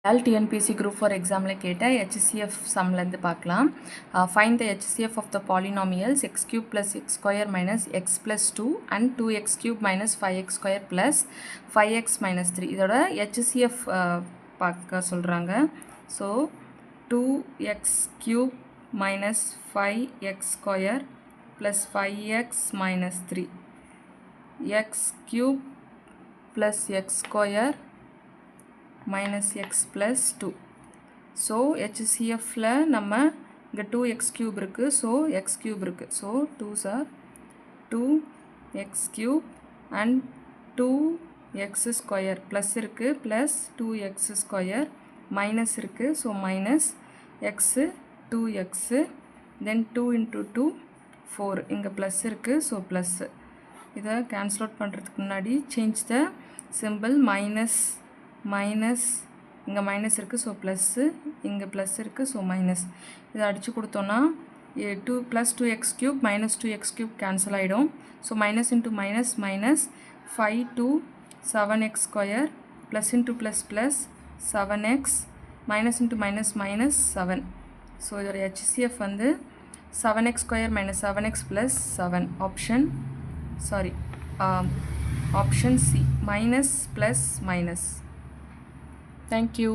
TNPSC group for exam கேட்ட HCF சம்லேருந்து பார்க்கலாம். Find the HCF of the polynomials x cube plus x square minus x plus 2 and 2x cube minus 5x square plus 5x minus 3. இதோட HCF பார்க்க சொல்கிறாங்க. So 2x cube minus 5x square plus 5x minus 3. x cube plus x square minus x plus 2. So HCF ல நம்ம இங்க 2x cube இருக்கு. So x cube இருக்கு. So 2s are 2x cube and 2x square plus இருக்கு plus 2x square minus இருக்கு. So minus x 2x then 2 into 2 4 இங்க plus இருக்கு. So plus இதை cancel out பண்ணுறதுக்கு முன்னாடி change the symbol minus இங்கே minus இருக்குது. ஸோ ப்ளஸ்ஸு இங்கே ப்ளஸ் இருக்குது. ஸோ மைனஸ் இதை அடித்து கொடுத்தோன்னா 2 + 2x cube minus 2x cube cancel ஆகிடும். So minus into minus minus 5 to 7x square plus into plus plus 7x minus into minus minus 7. So இதோட HCF வந்து 7x square minus 7x plus 7 option C minus plus minus. Thank you.